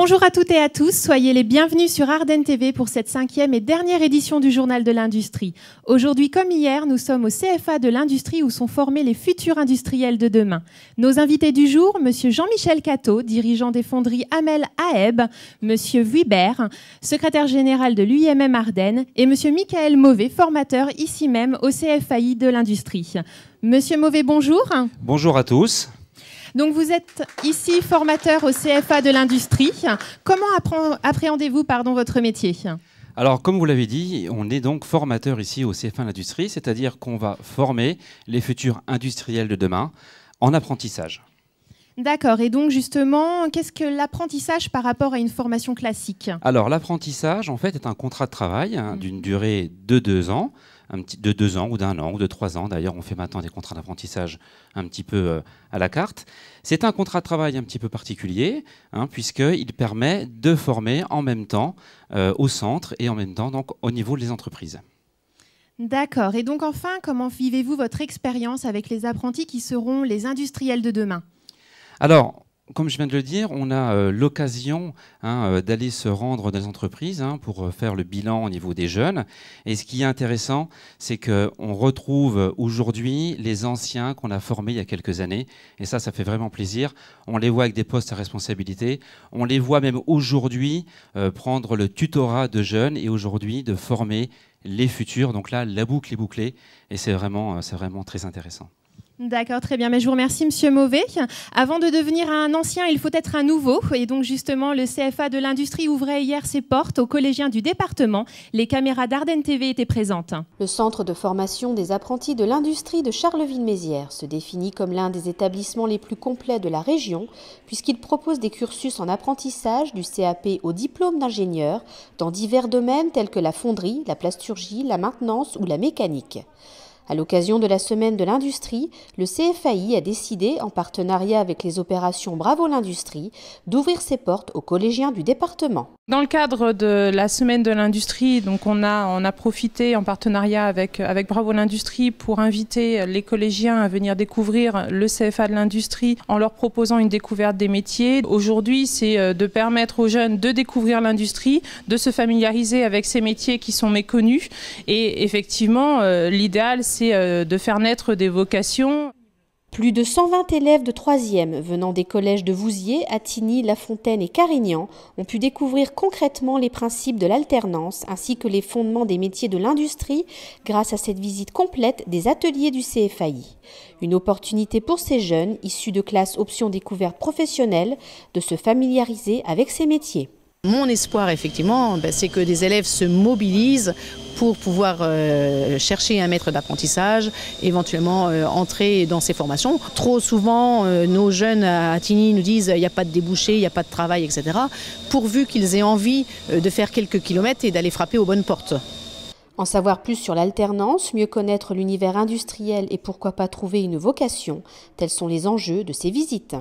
Bonjour à toutes et à tous, soyez les bienvenus sur Ardennes TV pour cette 5e et dernière édition du Journal de l'Industrie. Aujourd'hui comme hier, nous sommes au CFA de l'Industrie où sont formés les futurs industriels de demain. Nos invités du jour, Monsieur Jean-Michel Catteau, dirigeant des fonderies Hamel Aeb, Monsieur Vuibert, secrétaire général de l'UIMM Ardennes, et Monsieur Michael Mauvais, formateur ici même au CFAI de l'Industrie. Monsieur Mauvais, bonjour. Bonjour à tous. Donc vous êtes ici formateur au CFA de l'Industrie. Comment appréhendez-vous votre métier ? Alors comme vous l'avez dit, on est donc formateur ici au CFA de l'Industrie, c'est-à-dire qu'on va former les futurs industriels de demain en apprentissage. D'accord. Et donc justement, qu'est-ce que l'apprentissage par rapport à une formation classique ? Alors l'apprentissage en fait est un contrat de travail d'une durée de 2 ans. De 2 ans ou d'1 an ou de 3 ans. D'ailleurs, on fait maintenant des contrats d'apprentissage un petit peu à la carte. C'est un contrat de travail un petit peu particulier, puisqu'il permet de former en même temps au centre et en même temps donc, au niveau des entreprises. D'accord. Et donc enfin, comment vivez-vous votre expérience avec les apprentis qui seront les industriels de demain ? Alors, comme je viens de le dire, on a l'occasion d'aller se rendre dans les entreprises pour faire le bilan au niveau des jeunes. Et ce qui est intéressant, c'est qu'on retrouve aujourd'hui les anciens qu'on a formés il y a quelques années. Et ça fait vraiment plaisir. On les voit avec des postes à responsabilité. On les voit même aujourd'hui prendre le tutorat de jeunes et aujourd'hui de former les futurs. Donc là, la boucle est bouclée et c'est vraiment très intéressant. D'accord, très bien. Mais je vous remercie, Monsieur Mauvais. Avant de devenir un ancien, il faut être un nouveau. Et donc, justement, le CFA de l'Industrie ouvrait hier ses portes aux collégiens du département. Les caméras d'Ardennes TV étaient présentes. Le centre de formation des apprentis de l'Industrie de Charleville-Mézières se définit comme l'un des établissements les plus complets de la région, puisqu'il propose des cursus en apprentissage du CAP au diplôme d'ingénieur dans divers domaines tels que la fonderie, la plasturgie, la maintenance ou la mécanique. À l'occasion de la semaine de l'industrie, le CFAI a décidé, en partenariat avec les opérations Bravo l'Industrie, d'ouvrir ses portes aux collégiens du département. Dans le cadre de la semaine de l'industrie, donc on a profité en partenariat avec Bravo l'Industrie pour inviter les collégiens à venir découvrir le CFA de l'Industrie en leur proposant une découverte des métiers. Aujourd'hui, c'est de permettre aux jeunes de découvrir l'industrie, de se familiariser avec ces métiers qui sont méconnus. Et effectivement, l'idéal, c'est de faire naître des vocations. Plus de 120 élèves de 3e venant des collèges de Vouziers, Attigny, La Fontaine et Carignan ont pu découvrir concrètement les principes de l'alternance ainsi que les fondements des métiers de l'industrie grâce à cette visite complète des ateliers du CFAI. Une opportunité pour ces jeunes, issus de classes options découvertes professionnelles, de se familiariser avec ces métiers. Mon espoir, effectivement, c'est que des élèves se mobilisent pour pouvoir chercher un maître d'apprentissage, éventuellement entrer dans ces formations. Trop souvent, nos jeunes à Attigny nous disent il n'y a pas de débouché, il n'y a pas de travail, etc. Pourvu qu'ils aient envie de faire quelques kilomètres et d'aller frapper aux bonnes portes. En savoir plus sur l'alternance, mieux connaître l'univers industriel et pourquoi pas trouver une vocation, tels sont les enjeux de ces visites.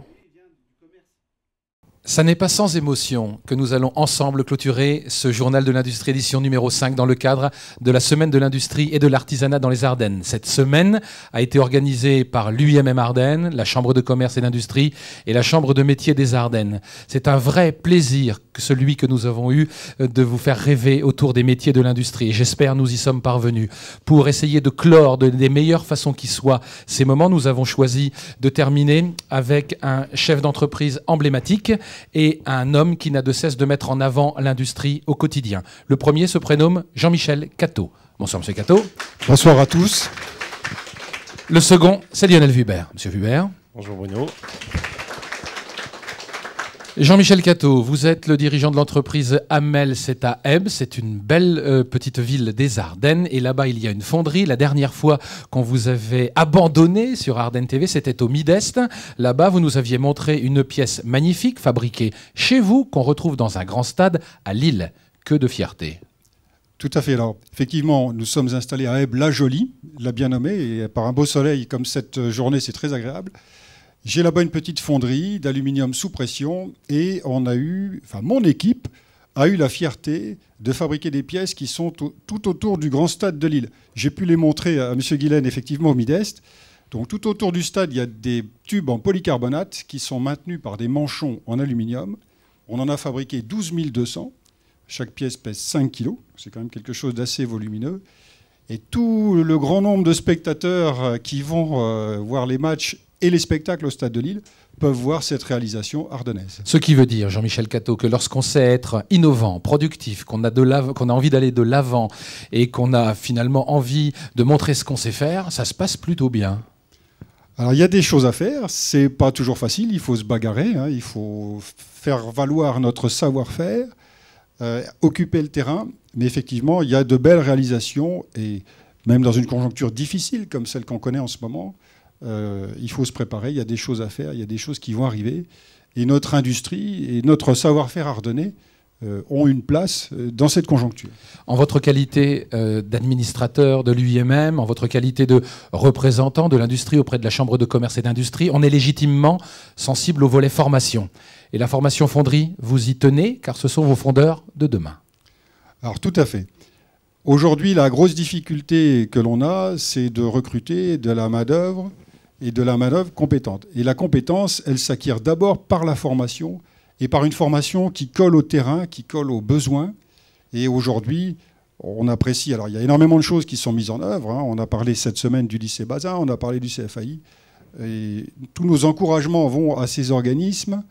Ça n'est pas sans émotion que nous allons ensemble clôturer ce journal de l'industrie édition numéro 5 dans le cadre de la semaine de l'industrie et de l'artisanat dans les Ardennes. Cette semaine a été organisée par l'UIMM Ardennes, la Chambre de commerce et d'industrie et la Chambre de métiers des Ardennes. C'est un vrai plaisir, celui que nous avons eu, de vous faire rêver autour des métiers de l'industrie. J'espère nous y sommes parvenus. Pour essayer de clore des meilleures façons qui soient ces moments, nous avons choisi de terminer avec un chef d'entreprise emblématique et un homme qui n'a de cesse de mettre en avant l'industrie au quotidien. Le premier se prénomme Jean-Michel Catteau. Bonsoir, Monsieur Catteau. Bonsoir à tous. Le second, c'est Lionel Vuibert. Monsieur Vuibert. Bonjour Bruno. Jean-Michel Catteau, vous êtes le dirigeant de l'entreprise Hamel Aeb. C'est une belle petite ville des Ardennes. Et là-bas, il y a une fonderie. La dernière fois qu'on vous avait abandonné sur Ardennes TV, c'était au Midest. Là-bas, vous nous aviez montré une pièce magnifique fabriquée chez vous qu'on retrouve dans un grand stade à Lille. Que de fierté. Tout à fait. Alors, effectivement, nous sommes installés à Aeb la Jolie, la bien nommée. Et par un beau soleil comme cette journée, c'est très agréable. J'ai là-bas une petite fonderie d'aluminium sous pression et mon équipe a eu la fierté de fabriquer des pièces qui sont tout autour du grand stade de Lille. J'ai pu les montrer à M. Guilaine, effectivement, au Midest. Donc tout autour du stade, il y a des tubes en polycarbonate qui sont maintenus par des manchons en aluminium. On en a fabriqué 12 200. Chaque pièce pèse 5 kg. C'est quand même quelque chose d'assez volumineux. Et tout le grand nombre de spectateurs qui vont voir les matchs et les spectacles au Stade de Lille peuvent voir cette réalisation ardennaise. Ce qui veut dire, Jean-Michel Catteau, que lorsqu'on sait être innovant, productif, qu'on a envie d'aller de l'avant et qu'on a finalement envie de montrer ce qu'on sait faire, ça se passe plutôt bien. Alors il y a des choses à faire, c'est pas toujours facile, il faut se bagarrer, hein, il faut faire valoir notre savoir-faire, occuper le terrain, mais effectivement il y a de belles réalisations et même dans une conjoncture difficile comme celle qu'on connaît en ce moment, il faut se préparer, il y a des choses à faire, il y a des choses qui vont arriver. Et notre industrie et notre savoir-faire ardennais ont une place dans cette conjoncture. En votre qualité d'administrateur de l'UIMM, en votre qualité de représentant de l'industrie auprès de la Chambre de commerce et d'industrie, on est légitimement sensible au volet formation. Et la formation fonderie, vous y tenez, car ce sont vos fondeurs de demain. Alors tout à fait. Aujourd'hui, la grosse difficulté que l'on a, c'est de recruter de la main-d'œuvre et de la main-d'œuvre compétente. Et la compétence, elle s'acquiert d'abord par la formation et par une formation qui colle au terrain, qui colle aux besoins. Et aujourd'hui, on apprécie. Alors, il y a énormément de choses qui sont mises en œuvre. Hein. On a parlé cette semaine du lycée Bazin, on a parlé du CFAI. Et tous nos encouragements vont à ces organismes.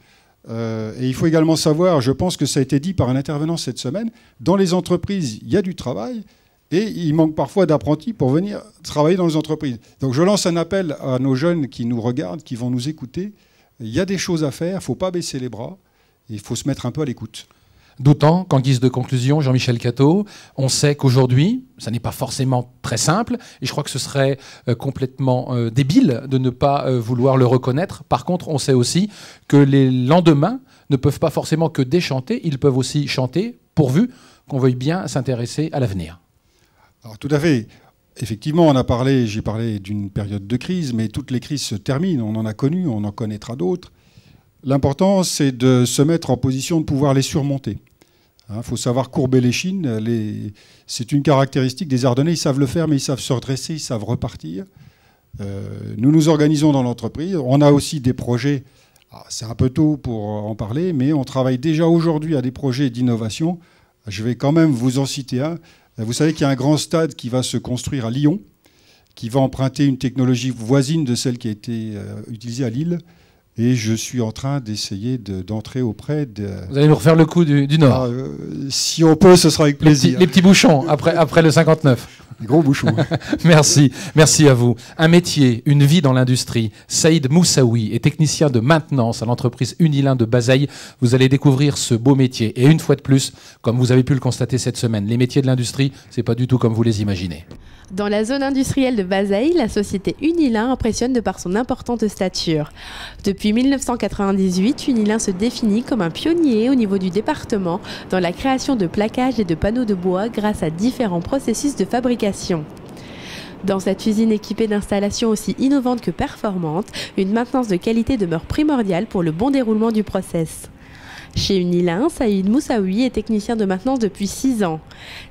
Et il faut également savoir, je pense que ça a été dit par un intervenant cette semaine, dans les entreprises, il y a du travail. Et il manque parfois d'apprentis pour venir travailler dans les entreprises. Donc je lance un appel à nos jeunes qui nous regardent, qui vont nous écouter. Il y a des choses à faire, il ne faut pas baisser les bras, il faut se mettre un peu à l'écoute. D'autant qu'en guise de conclusion, Jean-Michel Catteau, on sait qu'aujourd'hui, ça n'est pas forcément très simple, et je crois que ce serait complètement débile de ne pas vouloir le reconnaître. Par contre, on sait aussi que les lendemains ne peuvent pas forcément que déchanter, ils peuvent aussi chanter, pourvu qu'on veuille bien s'intéresser à l'avenir. Alors tout à fait. Effectivement, j'ai parlé d'une période de crise, mais toutes les crises se terminent. On en a connu, on en connaîtra d'autres. L'important, c'est de se mettre en position de pouvoir les surmonter. Il faut savoir courber les chines. C'est une caractéristique des Ardennais. Ils savent le faire, mais ils savent se redresser, ils savent repartir. Nous nous organisons dans l'entreprise. On a aussi des projets. C'est un peu tôt pour en parler, mais on travaille déjà aujourd'hui à des projets d'innovation. Je vais quand même vous en citer un. Vous savez qu'il y a un grand stade qui va se construire à Lyon, qui va emprunter une technologie voisine de celle qui a été utilisée à Lille. Et je suis en train d'essayer d'entrer auprès de... Vous allez nous refaire le coup du Nord. Si on peut, ce sera avec plaisir. Les petits bouchons, après le 59. Les gros bouchons. Merci à vous. Un métier, une vie dans l'industrie. Saïd Moussaoui est technicien de maintenance à l'entreprise Unilin de Bazeilles. Vous allez découvrir ce beau métier. Et une fois de plus, comme vous avez pu le constater cette semaine, les métiers de l'industrie, c'est pas du tout comme vous les imaginez. Dans la zone industrielle de Bazeilles, la société Unilin impressionne de par son importante stature. Depuis 1998, Unilin se définit comme un pionnier au niveau du département dans la création de plaquages et de panneaux de bois grâce à différents processus de fabrication. Dans cette usine équipée d'installations aussi innovantes que performantes, une maintenance de qualité demeure primordiale pour le bon déroulement du process. Chez Unilin, Saïd Moussaoui est technicien de maintenance depuis 6 ans.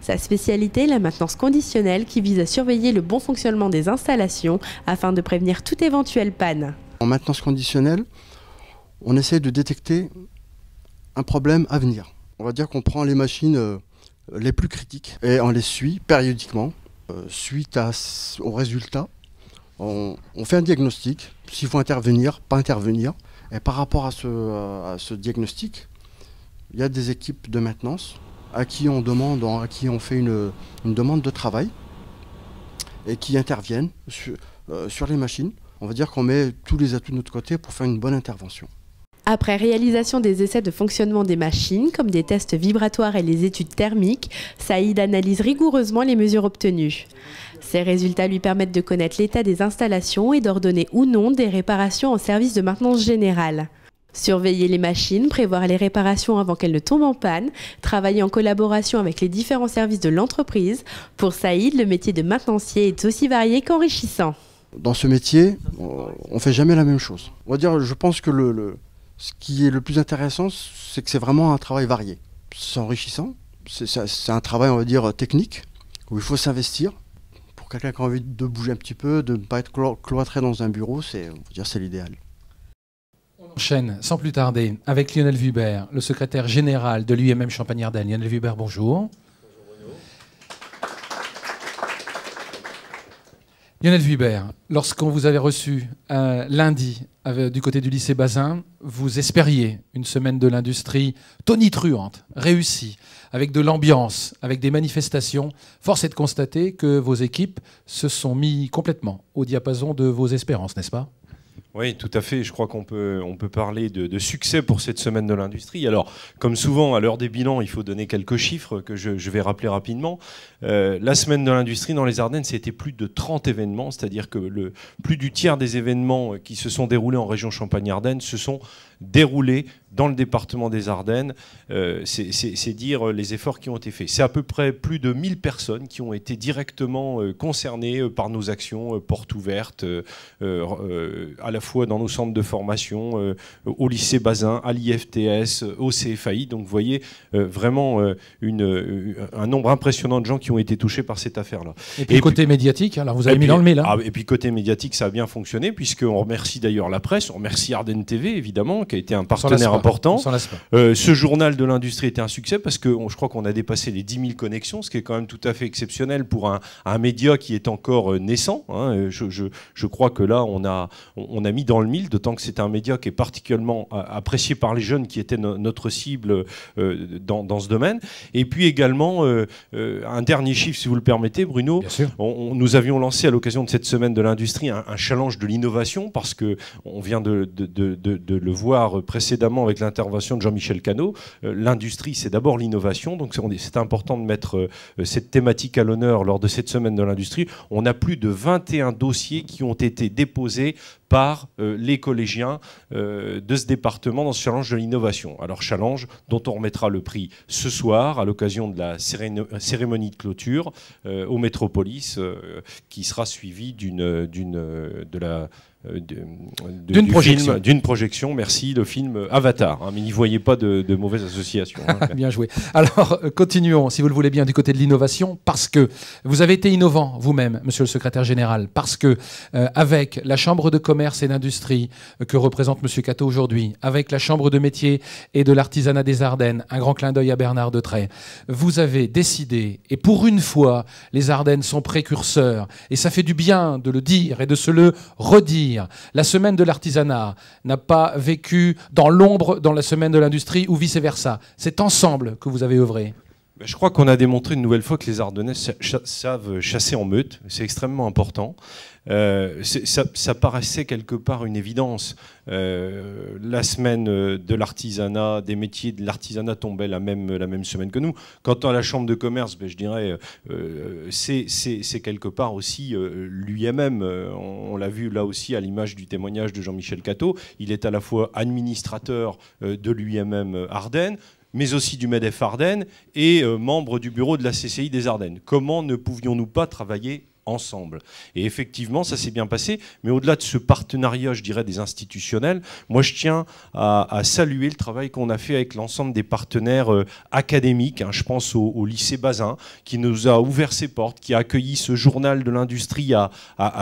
Sa spécialité est la maintenance conditionnelle qui vise à surveiller le bon fonctionnement des installations afin de prévenir toute éventuelle panne. En maintenance conditionnelle, on essaie de détecter un problème à venir. On va dire qu'on prend les machines les plus critiques et on les suit périodiquement. Suite au résultat, on fait un diagnostic, s'il faut intervenir, pas intervenir. Et par rapport à ce diagnostic, il y a des équipes de maintenance à qui on fait une demande de travail et qui interviennent sur les machines. On va dire qu'on met tous les atouts de notre côté pour faire une bonne intervention. Après réalisation des essais de fonctionnement des machines, comme des tests vibratoires et les études thermiques, Saïd analyse rigoureusement les mesures obtenues. Ces résultats lui permettent de connaître l'état des installations et d'ordonner ou non des réparations en service de maintenance générale. Surveiller les machines, prévoir les réparations avant qu'elles ne tombent en panne, travailler en collaboration avec les différents services de l'entreprise. Pour Saïd, le métier de maintenancier est aussi varié qu'enrichissant. Dans ce métier, on ne fait jamais la même chose. On va dire, je pense que ce qui est le plus intéressant, c'est que c'est vraiment un travail varié. C'est enrichissant, c'est un travail, on va dire, technique, où il faut s'investir. Pour quelqu'un qui a envie de bouger un petit peu, de ne pas être cloîtré dans un bureau, c'est l'idéal. On Enchaîne sans plus tarder avec Lionel Vubert, le secrétaire général de l'UMM Champagne-Ardenne. Lionel Vubert, bonjour. Lionel Vubert, lorsqu'on vous avait reçu lundi du côté du lycée Bazin, vous espériez une semaine de l'industrie tonitruante, réussie, avec de l'ambiance, avec des manifestations. Force est de constater que vos équipes se sont mis complètement au diapason de vos espérances, n'est-ce pas ? Oui, tout à fait. Je crois qu'on peut parler de succès pour cette semaine de l'industrie. Alors, comme souvent, à l'heure des bilans, il faut donner quelques chiffres que je vais rappeler rapidement. La semaine de l'industrie dans les Ardennes, c'était plus de 30 événements, c'est-à-dire que plus du tiers des événements qui se sont déroulés en région Champagne-Ardenne se sont déroulés dans le département des Ardennes. C'est dire les efforts qui ont été faits. C'est à peu près plus de 1000 personnes qui ont été directement concernées par nos actions portes ouvertes, à la fois dans nos centres de formation, au lycée Bazin, à l'IFTS, au CFAI. Donc vous voyez vraiment un nombre impressionnant de gens qui ont été touchés par cette affaire-là. Et puis côté médiatique, alors vous avez mis dans le mille. Hein. Et puis côté médiatique, ça a bien fonctionné, puisqu'on remercie d'ailleurs la presse, on remercie Ardennes TV, évidemment, qui a été un partenaire important. Ce journal de l'industrie était un succès parce que je crois qu'on a dépassé les 10 000 connexions, ce qui est quand même tout à fait exceptionnel pour un média qui est encore naissant. Hein. Je crois que là, on a mis dans le mille, d'autant que c'est un média qui est particulièrement apprécié par les jeunes qui étaient notre cible dans ce domaine. Et puis également, un dernier chiffre, si vous le permettez, Bruno. Nous avions lancé à l'occasion de cette semaine de l'industrie un challenge de l'innovation parce qu'on vient de le voir précédemment avec l'intervention de Jean-Michel Cano. L'industrie, c'est d'abord l'innovation, donc c'est important de mettre cette thématique à l'honneur lors de cette semaine de l'industrie. On a plus de 21 dossiers qui ont été déposés par les collégiens de ce département dans ce challenge de l'innovation. Alors challenge dont on remettra le prix ce soir à l'occasion de la cérémonie de clôture au Métropolis qui sera suivie d'une projection, merci, le film Avatar. Hein, mais n'y voyez pas de mauvaise association. Hein. Bien joué. Alors, continuons, si vous le voulez bien, du côté de l'innovation, parce que vous avez été innovant vous-même, monsieur le secrétaire général, parce que avec la Chambre de commerce et d'industrie que représente monsieur Cateau aujourd'hui, avec la Chambre de métiers et de l'artisanat des Ardennes, un grand clin d'œil à Bernard Detrey, vous avez décidé, et pour une fois, les Ardennes sont précurseurs, et ça fait du bien de le dire et de se le redire. La semaine de l'artisanat n'a pas vécu dans l'ombre dans la semaine de l'industrie ou vice-versa. C'est ensemble que vous avez œuvré. Je crois qu'on a démontré une nouvelle fois que les Ardennais savent chasser en meute. C'est extrêmement important. Ça paraissait quelque part une évidence. La semaine de l'artisanat, des métiers de l'artisanat tombait la même semaine que nous. Quant à la Chambre de commerce, je dirais, c'est quelque part aussi l'UMM. On l'a vu là aussi à l'image du témoignage de Jean-Michel Cateau. Il est à la fois administrateur de l'UMM Ardennes, mais aussi du MEDEF Ardennes et membre du bureau de la CCI des Ardennes. Comment ne pouvions-nous pas travailler ensemble? Et effectivement, ça s'est bien passé, mais au-delà de ce partenariat, je dirais, des institutionnels, moi je tiens à saluer le travail qu'on a fait avec l'ensemble des partenaires académiques. Hein. Je pense au lycée Bazin, qui nous a ouvert ses portes, qui a accueilli ce journal de l'industrie à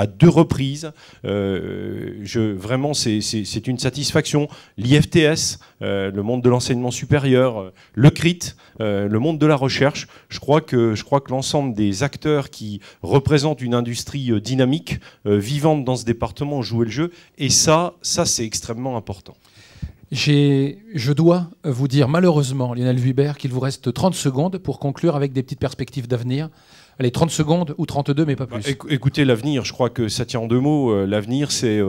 2 reprises. Vraiment, c'est une satisfaction. L'IFTS, le monde de l'enseignement supérieur, le CRIT, le monde de la recherche. Je crois que l'ensemble des acteurs qui représentent une industrie dynamique, vivante dans ce département, ont joué le jeu. Et ça c'est extrêmement important. Je dois vous dire malheureusement, Lionel Vubert, qu'il vous reste 30 secondes pour conclure avec des petites perspectives d'avenir. Allez, 30 secondes ou 32, mais pas plus. Écoutez, l'avenir, je crois que ça tient en 2 mots. L'avenir, c'est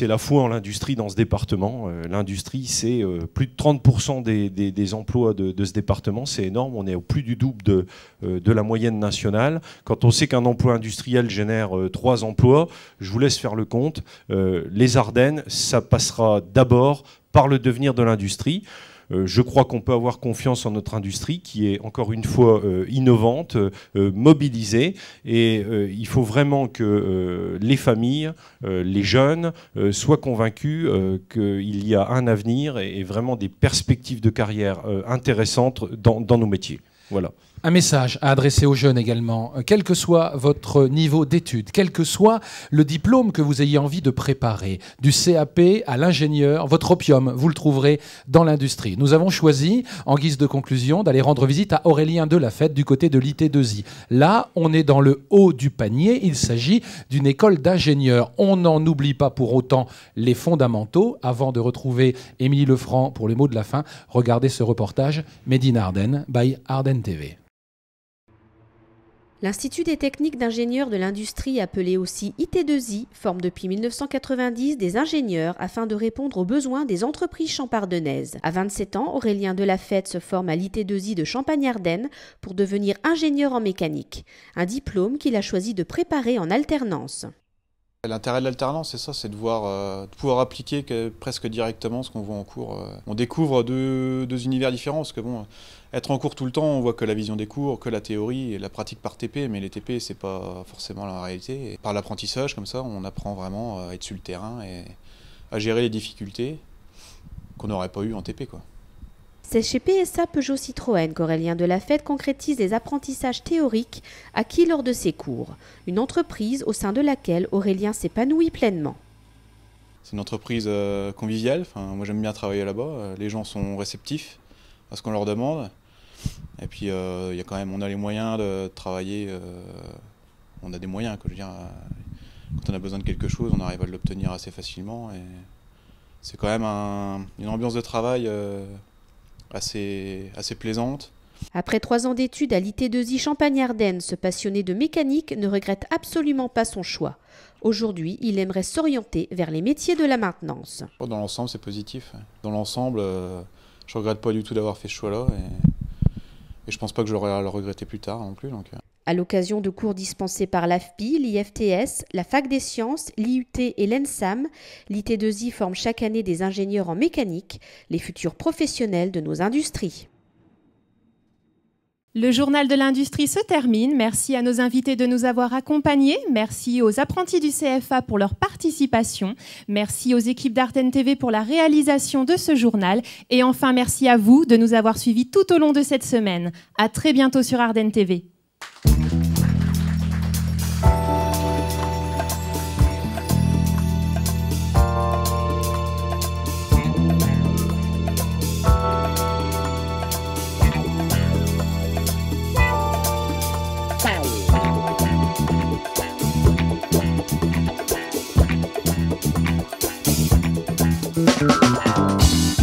la foi en l'industrie dans ce département. L'industrie, c'est plus de 30% des emplois de ce département. C'est énorme. On est au plus du double de la moyenne nationale. Quand on sait qu'un emploi industriel génère 3 emplois, je vous laisse faire le compte. Les Ardennes, ça passera d'abord par le devenir de l'industrie. Je crois qu'on peut avoir confiance en notre industrie qui est encore une fois innovante, mobilisée, et il faut vraiment que les familles, les jeunes soient convaincus qu'il y a un avenir et vraiment des perspectives de carrière intéressantes dans nos métiers. Voilà. Un message à adresser aux jeunes également. Quel que soit votre niveau d'études, quel que soit le diplôme que vous ayez envie de préparer, du CAP à l'ingénieur, votre opium, vous le trouverez dans l'industrie. Nous avons choisi, en guise de conclusion, d'aller rendre visite à Aurélien Delafette du côté de l'IT2I. Là, on est dans le haut du panier. Il s'agit d'une école d'ingénieurs. On n'en oublie pas pour autant les fondamentaux. Avant de retrouver Émilie Lefranc pour les mots de la fin, regardez ce reportage Made in Ardennes by Ardennes TV. L'Institut des techniques d'ingénieurs de l'industrie, appelé aussi IT2I, forme depuis 1990 des ingénieurs afin de répondre aux besoins des entreprises champardonnaises. À 27 ans, Aurélien Delafette se forme à l'IT2I de Champagne-Ardenne pour devenir ingénieur en mécanique, un diplôme qu'il a choisi de préparer en alternance. L'intérêt de l'alternance, c'est ça, c'est de pouvoir appliquer presque directement ce qu'on voit en cours. On découvre deux univers différents, parce que bon, être en cours tout le temps, on voit que la vision des cours, que la théorie et la pratique par TP, mais les TP, c'est pas forcément la réalité. Et par l'apprentissage, comme ça, on apprend vraiment à être sur le terrain et à gérer les difficultés qu'on n'aurait pas eu en TP, quoi. C'est chez PSA Peugeot Citroën qu'Aurélien Delafette concrétise des apprentissages théoriques acquis lors de ses cours. Une entreprise au sein de laquelle Aurélien s'épanouit pleinement. C'est une entreprise conviviale. Enfin, moi j'aime bien travailler là-bas. Les gens sont réceptifs à ce qu'on leur demande. Et puis y a quand même, on a les moyens de travailler. On a des moyens, quoi, je veux dire. Quand on a besoin de quelque chose, on arrive à l'obtenir assez facilement. Et c'est quand même une ambiance de travail assez plaisante. Après 3 ans d'études à l'IT2I Champagne-Ardenne, ce passionné de mécanique ne regrette absolument pas son choix. Aujourd'hui, il aimerait s'orienter vers les métiers de la maintenance. Dans l'ensemble, c'est positif. Dans l'ensemble, je ne regrette pas du tout d'avoir fait ce choix-là. Et je ne pense pas que j'aurai à le regretter plus tard non plus. Donc. À l'occasion de cours dispensés par l'AFPI, l'IFTS, la Fac des Sciences, l'IUT et l'ENSAM, l'IT2I forme chaque année des ingénieurs en mécanique, les futurs professionnels de nos industries. Le journal de l'industrie se termine. Merci à nos invités de nous avoir accompagnés. Merci aux apprentis du CFA pour leur participation. Merci aux équipes d'Ardennes TV pour la réalisation de ce journal. Et enfin, merci à vous de nous avoir suivis tout au long de cette semaine. À très bientôt sur Ardennes TV. Wow.